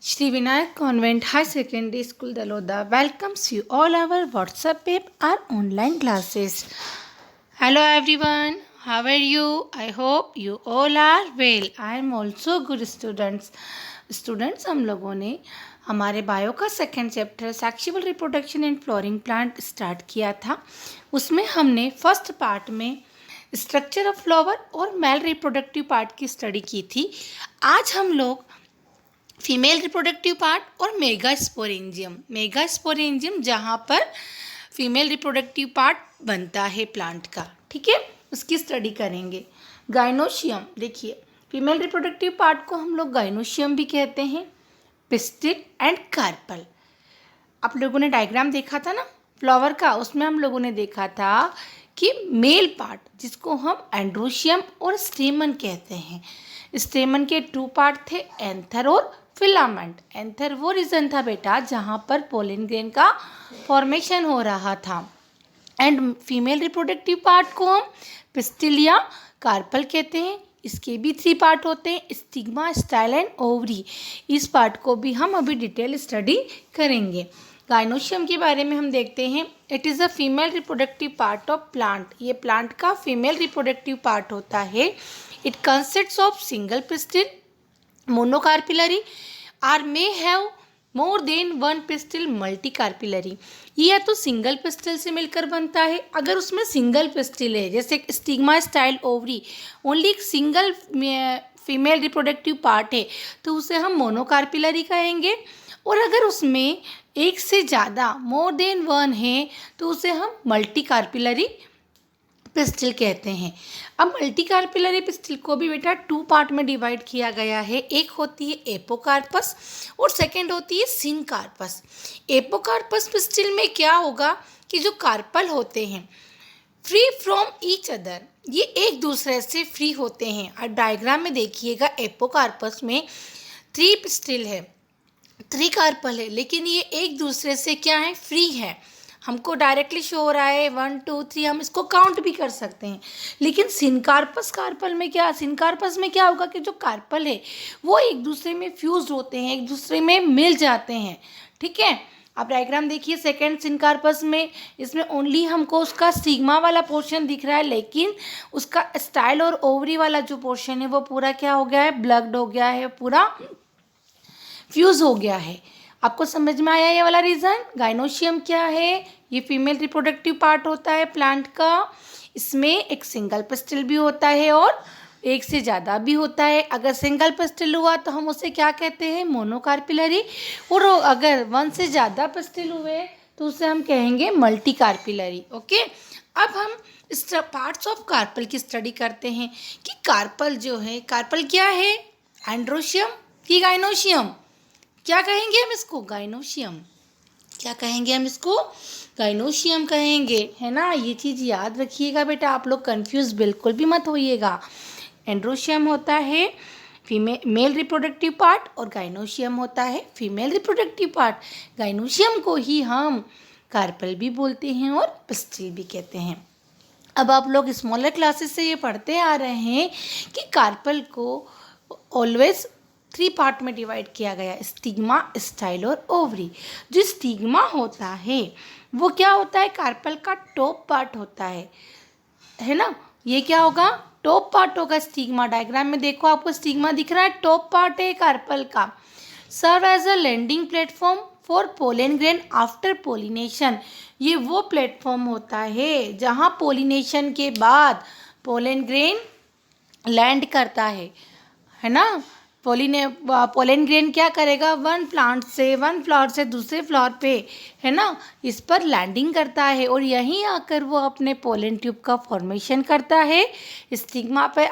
Shri Vinayak Convent High Secondary School Daloda welcomes you all our WhatsApp app, our online classes. Hello everyone, how are you? I hope you all are well. I am also good students. Students हम लोगों ने हमारे bio का second chapter sexual reproduction and flowering plant start किया था। उसमें हमने first part में स्ट्रक्चर ऑफ फ्लावर और मेल रिप्रोडक्टिव पार्ट की स्टडी की थी। आज हम लोग फीमेल रिप्रोडक्टिव पार्ट और मेगास्पोरेंजियम जहाँ पर फीमेल रिप्रोडक्टिव पार्ट बनता है प्लांट का, ठीक है, उसकी स्टडी करेंगे। गाइनोशियम, देखिए फीमेल रिप्रोडक्टिव पार्ट को हम लोग गाइनोशियम भी कहते हैं, पिस्टिल एंड कार्पल। आप लोगों ने डायग्राम देखा था ना फ्लावर का, उसमें हम लोगों ने देखा था कि मेल पार्ट जिसको हम एंड्रोशियम और स्टेमन कहते हैं। स्टेमन के 2 पार्ट थे, एंथर और फिलामेंट। एंथर वो रीजन था बेटा जहाँ पर पोलन ग्रेन का फॉर्मेशन हो रहा था। एंड फीमेल रिप्रोडक्टिव पार्ट को हम पिस्टिल या कार्पल कहते हैं। इसके भी 3 पार्ट होते हैं, स्टिग्मा, स्टाइल एंड ओवरी। इस पार्ट को भी हम अभी डिटेल स्टडी करेंगे। गाइनोशियम के बारे में हम देखते हैं। It is a female reproductive part of plant. ये प्लांट का फीमेल रिप्रोडक्टिव पार्ट होता है। It consists of single pistil, monocarpellary or may have more than 1 pistil, multicarpellary. ये या तो सिंगल पिस्टिल से मिलकर बनता है, अगर उसमें सिंगल पिस्टिल है जैसे स्टिग्मा, स्टाइल, ओवरी, ओनली एक सिंगल फीमेल रिप्रोडक्टिव पार्ट है तो उसे हम मोनोकार्पिलरी कहेंगे। और अगर उसमें एक से ज़्यादा मोर देन 1 है तो उसे हम मल्टी कार्पिलरी पिस्टिल कहते हैं। अब मल्टी कार्पिलरी पिस्टिल को भी बेटा 2 पार्ट में डिवाइड किया गया है। एक होती है एपोकार्पस और सेकंड होती है सिनकार्पस। एपोकार्पस पिस्टिल में क्या होगा कि जो कार्पल होते हैं फ्री फ्रॉम ईच अदर, ये एक दूसरे से फ्री होते हैं। और डायग्राम में देखिएगा एपोकार्पस में 3 पिस्टिल है, 3 कार्पल है, लेकिन ये एक दूसरे से क्या है, फ्री है। हमको डायरेक्टली शो हो रहा है 1 2 3, हम इसको काउंट भी कर सकते हैं। लेकिन सिनकार्पस कार्पल में क्या, सिनकार्पस में क्या होगा कि जो कार्पल है वो एक दूसरे में फ्यूज होते हैं, एक दूसरे में मिल जाते हैं, ठीक है। आप डायग्राम देखिए सेकेंड सिनकार्पस में, इसमें ओनली हमको उसका स्टिग्मा वाला पोर्शन दिख रहा है, लेकिन उसका स्टाइल और ओवरी वाला जो पोर्शन है वो पूरा क्या हो गया है, ब्लग्ड हो गया है, पूरा फ्यूज हो गया है। आपको समझ में आया ये वाला रीज़न। गाइनोशियम क्या है, ये फीमेल रिप्रोडक्टिव पार्ट होता है प्लांट का। इसमें एक सिंगल पिस्टिल भी होता है और एक से ज़्यादा भी होता है। अगर सिंगल पिस्टिल हुआ तो हम उसे क्या कहते हैं, मोनोकार्पिलरी। और अगर 1 से ज़्यादा पिस्टिल हुए तो उसे हम कहेंगे मल्टी कार्पिलरी। ओके, अब हम इस पार्ट्स ऑफ कार्पल की स्टडी करते हैं कि कार्पल जो है, कार्पल क्या है, एंड्रोशियम कि गाइनोशियम, क्या कहेंगे हम इसको, गाइनोशियम। क्या कहेंगे हम इसको, गाइनोशियम कहेंगे, है ना। ये चीज़ याद रखिएगा बेटा, आप लोग कंफ्यूज बिल्कुल भी मत होइएगा। एंड्रोशियम होता है मेल रिप्रोडक्टिव पार्ट और गाइनोशियम होता है फीमेल रिप्रोडक्टिव पार्ट। गाइनोशियम को ही हम कार्पल भी बोलते हैं और पिस्टिल भी कहते हैं। अब आप लोग स्मॉलर क्लासेस से ये पढ़ते आ रहे हैं कि कार्पल को ऑलवेज 3 पार्ट में डिवाइड किया गया, स्टिग्मा, स्टाइल और ओवरी। जो स्टिग्मा होता है वो क्या होता है, कार्पल का टॉप पार्ट होता है ना। ये क्या होगा, टॉप पार्ट होगा स्टिग्मा। डायग्राम में देखो आपको स्टिग्मा दिख रहा है, टॉप पार्ट है कार्पल का। Serve as a landing platform for pollen grain after pollination. ये वो प्लेटफॉर्म होता है जहाँ पोलिनेशन के बाद पोलन ग्रेन लैंड करता है ना। पोलन ग्रेन क्या करेगा, 1 फ्लावर से दूसरे फ्लावर पे, है ना, इस पर लैंडिंग करता है और यहीं आकर वो अपने पोलन ट्यूब का फॉर्मेशन करता है। स्टिग्मा पे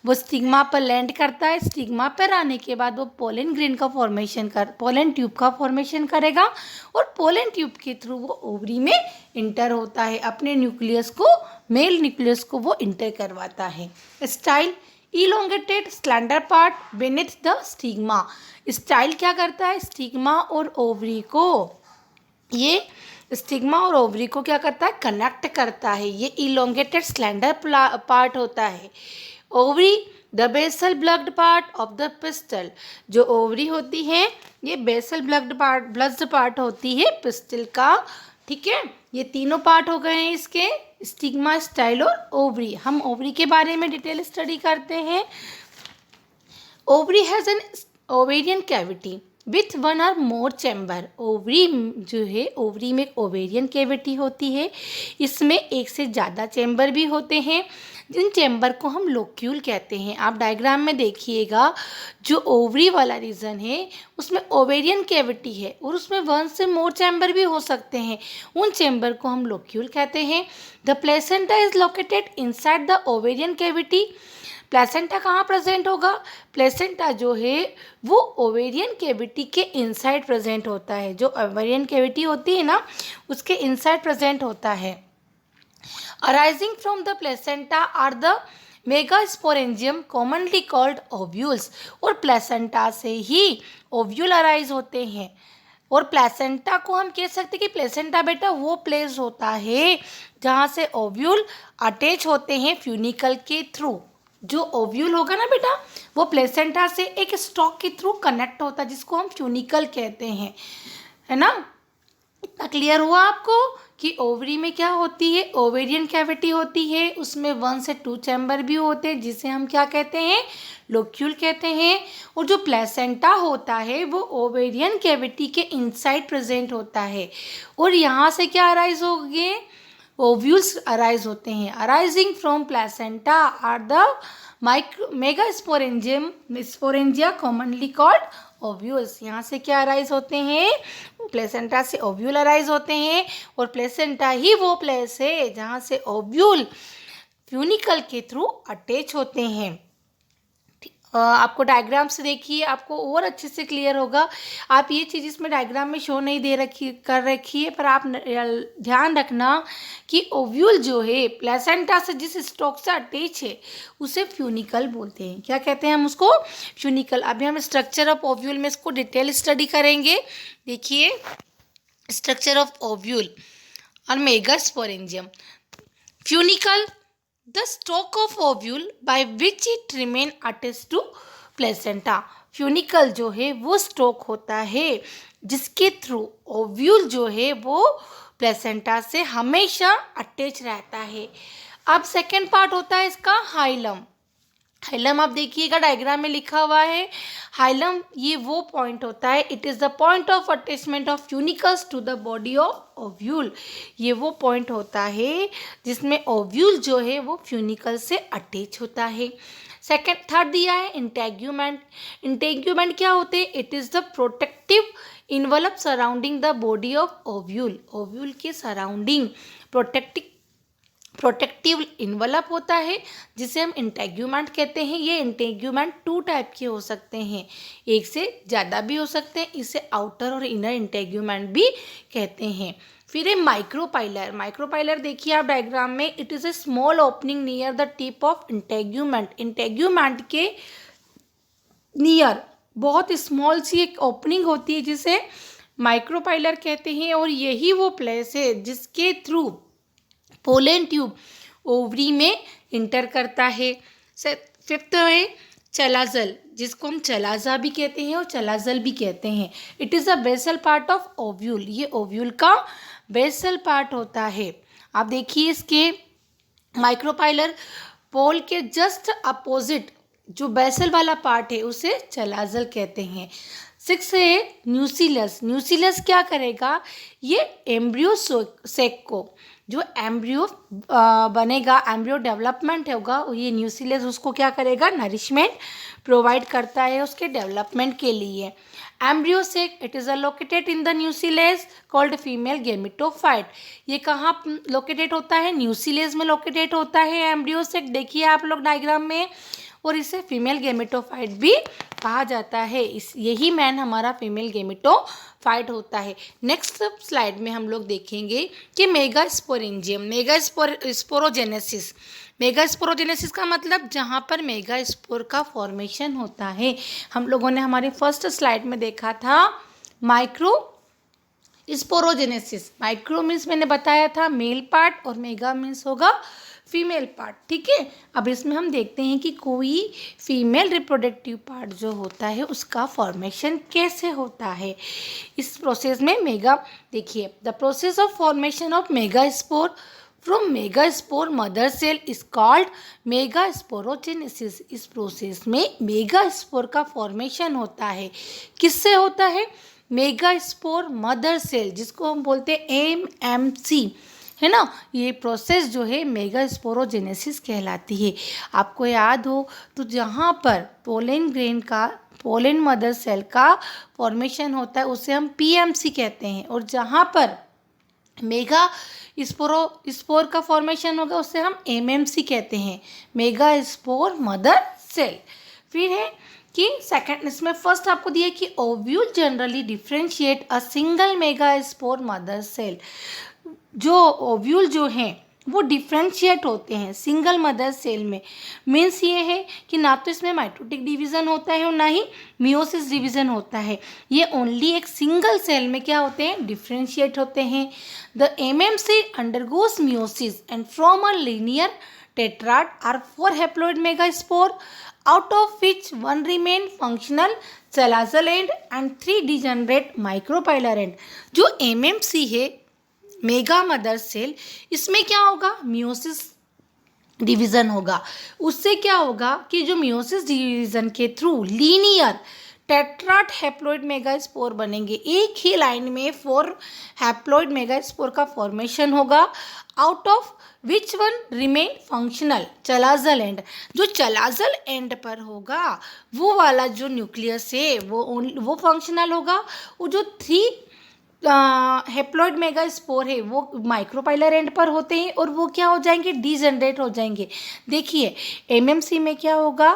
वो स्टिग्मा पर लैंड करता है। स्टिग्मा पर आने के बाद वो पोलन ट्यूब का फॉर्मेशन करेगा और पोलन ट्यूब के थ्रू वो ओवरी में इंटर होता है, अपने न्यूक्लियस को, मेल न्यूक्लियस को वो इंटर करवाता है। Style, elongated slander part beneath the stigma. Style क्या करता है, स्टिग्मा और ओवरी को, ये स्टिग्मा और ओवरी को क्या करता है, कनेक्ट करता है। ये इलोंगेटेड स्लैंडर पार्ट होता है। Ovary the basal bulged part of the pistil, जो ओवरी होती है ये बेसल ब्लग्ड पार्ट होती है पिस्टल का, ठीक है। ये तीनों पार्ट हो गए हैं इसके, स्टिग्मा, स्टाइल और ओवरी। हम ओवरी के बारे में डिटेल स्टडी करते हैं। Ovary has an ovarian cavity with one और मोर चैम्बर। ओवरी जो है, ओवरी में एक ओवेरियन कैविटी होती है, इसमें एक से ज़्यादा चैम्बर भी होते हैं, जिन चैम्बर को हम लोक्यूल कहते हैं। आप डायग्राम में देखिएगा, जो ओवरी वाला रीजन है उसमें ओवेरियन कैविटी है और उसमें वन से मोर चैम्बर भी हो सकते हैं, उन चैम्बर को हम लोक्यूल कहते हैं। The placenta is located inside the ovarian cavity. Placenta कहाँ प्रेजेंट होगा? प्लेसेंटा जो है वो ओवेरियन कैविटी के इनसाइड प्रेजेंट होता है। जो ओवेरियन कैविटी होती है ना, उसके इनसाइड प्रेजेंट होता है। Arising from the placenta are the megasporangium commonly called ovules. और प्लेसेंटा से ही ओव्यूल अराइज होते हैं। और प्लेसेंटा को हम कह सकते हैं कि प्लेसेंटा बेटा वो प्लेस होता है जहाँ से ओव्यूल अटैच होते हैं फ्यूनिकल के थ्रू। जो ओव्यूल होगा ना बेटा, वो प्लेसेंटा से एक स्टॉक के थ्रू कनेक्ट होता है, जिसको हम फ्यूनिकल कहते हैं, है ना। इतना क्लियर हुआ आपको कि ओवरी में क्या होती है? ओवेरियन कैविटी होती है, उसमें 1 से 2 चैम्बर भी होते हैं, जिसे हम क्या कहते हैं? लोक्यूल कहते हैं। और जो प्लेसेंटा होता है वो ओवेरियन कैविटी के इनसाइड प्रेजेंट होता है, और यहाँ से क्या अराइज होंगे? ओव्यूल्स अराइज होते हैं। Arising from placenta are the megasporangium, sporangia commonly called ovules. यहाँ से क्या अराइज होते हैं? प्लेसेंटा से ओव्यूल अराइज होते हैं, और प्लेसेंटा ही वो प्लेस है जहाँ से ओव्यूल फ्यूनिकल के थ्रू अटैच होते हैं। आपको डायग्राम से देखिए, आपको और अच्छे से क्लियर होगा। आप ये चीज़ इसमें डायग्राम में शो नहीं दे रखी कर रखी है, पर आप ध्यान रखना कि ओव्यूल जो है प्लेसेंटा से जिस स्टॉक से अटैच है उसे फ्यूनिकल बोलते हैं। क्या कहते हैं हम उसको? फ्यूनिकल। अभी हम स्ट्रक्चर ऑफ ओव्यूल में इसको डिटेल स्टडी करेंगे। देखिए, स्ट्रक्चर ऑफ ओव्यूल और megasporangium. Funicle, the stalk of ovule by which it remain attached to placenta। Funicle जो है वो स्टॉक होता है जिसके थ्रू ओव्यूल जो है वो प्लेसेंटा से हमेशा अटैच रहता है। अब सेकेंड पार्ट होता है इसका हाइलम। हाइलम आप देखिएगा डायग्राम में लिखा हुआ है। हाइलम ये वो पॉइंट होता है, it is the point of attachment of funicles to the body of ovule. ये वो पॉइंट होता है जिसमें ओव्यूल जो है वो फ्यूनिकल से अटैच होता है। थर्ड दिया है इंटेग्यूमेंट। इंटेग्यूमेंट क्या होते हैं? It is the protective envelope surrounding the body of ovule. Ovule के सराउंडिंग प्रोटेक्टिव इन्वलप होता है जिसे हम इंटेग्यूमेंट कहते हैं। ये इंटेग्यूमेंट 2 टाइप के हो सकते हैं, एक से ज़्यादा भी हो सकते हैं। इसे आउटर और इनर इंटेग्यूमेंट भी कहते हैं। फिर है माइक्रोपाइलर। माइक्रोपाइलर देखिए आप डायग्राम में, it is a small opening near the tip of integument. Integument के नियर बहुत स्मॉल सी एक ओपनिंग होती है जिसे माइक्रोपाइलर कहते हैं, और यही वो प्लेस है जिसके थ्रू पोलन ट्यूब ओवरी में इंटर करता है। फिफ्थ है चलाजल, जिसको हम चलाजा भी कहते हैं और चलाजल भी कहते हैं। It is a basal part of ovule. ये ओव्यूल का बेसल पार्ट होता है। आप देखिए इसके माइक्रोपाइलर पोल के जस्ट अपोजिट जो बेसल वाला पार्ट है उसे चलाजल कहते हैं। 6 है न्यूसिलस। न्यूसिलस क्या करेगा? ये एम्ब्रियो सेक को, जो एम्ब्रियो बनेगा, एम्ब्रियो डेवलपमेंट होगा, ये न्यूसिलस उसको क्या करेगा? नरिशमेंट प्रोवाइड करता है उसके डेवलपमेंट के लिए। Embryo sac, it is located in the न्यूसिलस called female gametophyte. ये कहाँ लोकेटेड होता है? न्यूसिलस में लोकेटेड होता है एम्ब्रियो सेक। देखिए आप लोग डायग्राम में, और इसे फीमेल गेमेटोफाइट भी कहा जाता है। यही मैन हमारा फीमेल गेमेटोफाइट होता है। नेक्स्ट स्लाइड में हम लोग देखेंगे कि मेगास्पोरेंजियम, मेगास्पोरोजेनेसिस। मेगास्पोरोजेनेसिस का मतलब जहाँ पर मेगास्पोर का फॉर्मेशन होता है। हम लोगों ने हमारे फर्स्ट स्लाइड में देखा था माइक्रो स्पोरोजेनेसिस। माइक्रो मीन्स मैंने बताया था मेल पार्ट, और मेगा मीन्स होगा फीमेल पार्ट, ठीक है। अब इसमें हम देखते हैं कि कोई फीमेल रिप्रोडक्टिव पार्ट जो होता है उसका फॉर्मेशन कैसे होता है। इस प्रोसेस में देखिए, the process of formation of megaspore from megaspore mother cell is called megasporogenesis. इस प्रोसेस में मेगास्पोर का फॉर्मेशन होता है। किससे होता है? मेगास्पोर मदर सेल, जिसको हम बोलते हैं MMC, है ना। ये प्रोसेस जो है मेगास्पोरोजेनेसिस कहलाती है। आपको याद हो तो जहाँ पर पोलन मदर सेल का फॉर्मेशन होता है उसे हम PMC कहते हैं, और जहाँ पर मेगा स्पोर का फॉर्मेशन होगा उससे हम MMC कहते हैं, मेगा स्पोर मदर सेल। फिर है कि सेकंड, इसमें फर्स्ट आपको दिया कि ovule generally differentiate a single megaspore mother cell. जो ओव्यूल जो हैं वो डिफ्रेंशिएट होते हैं सिंगल मदर सेल में। मीन्स ये है कि ना तो इसमें माइटोटिक डिवीज़न होता है और ना ही मियोसिस डिवीज़न होता है। ये ओनली एक सिंगल सेल में क्या होते हैं? डिफ्रेंशिएट होते हैं। The MMC undergoes meiosis and from a linear tetrad are 4 haploid megaspore, out of which one remain functional chalazal end and 3 degenerate micropylar end। जो MMC है मेगा मदर सेल, इसमें क्या होगा? मियोसिस डिवीज़न होगा। उससे क्या होगा कि जो मियोसिस डिवीज़न के through linear tetrad haploid megaspore बनेंगे। एक ही लाइन में 4 हैप्लॉइड मेगास्पोर का फॉर्मेशन होगा, out of which one remain functional chalazal end. जो चलाज़ल एंड पर होगा वो वाला जो न्यूक्लियस है वो फंक्शनल होगा, और जो 3 हैप्लॉइड मेगास्पोर है वो माइक्रोपाइलर एंड पर होते हैं और वो क्या हो जाएंगे? डीजनरेट हो जाएंगे। देखिए MMC में क्या होगा?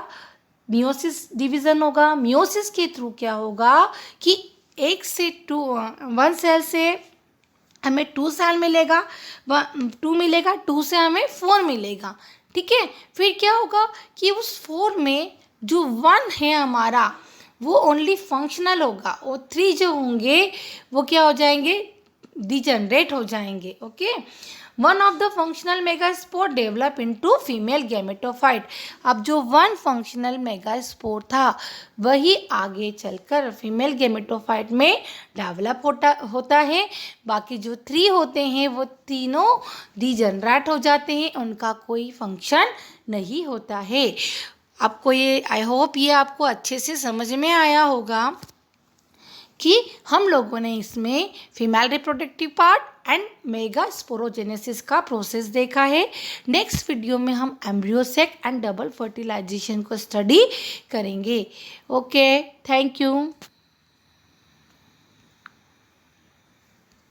मियोसिस डिवीज़न होगा। मियोसिस के थ्रू क्या होगा कि 1 से 1 सेल से हमें 2 सेल मिलेगा, 2 मिलेगा, 2 से हमें 4 मिलेगा, ठीक है। फिर क्या होगा कि उस 4 में जो 1 है हमारा वो ओनली फंक्शनल होगा, और 3 जो होंगे वो क्या हो जाएंगे? डिजनरेट हो जाएंगे। Okay, one of the functional megaspore develop into female gametophyte. अब जो 1 फंक्शनल मेगास्पोर था वही आगे चलकर फीमेल गैमेटोफाइट में डेवलप होता है। बाकी जो 3 होते हैं वो तीनों डिजनरेट हो जाते हैं, उनका कोई फंक्शन नहीं होता है। आपको ये, आई होप ये आपको अच्छे से समझ में आया होगा कि हम लोगों ने इसमें female reproductive part and megasporogenesis का प्रोसेस देखा है। नेक्स्ट वीडियो में हम एम्ब्रियोसेक एंड डबल फर्टिलाइजेशन को स्टडी करेंगे। Okay, thank you.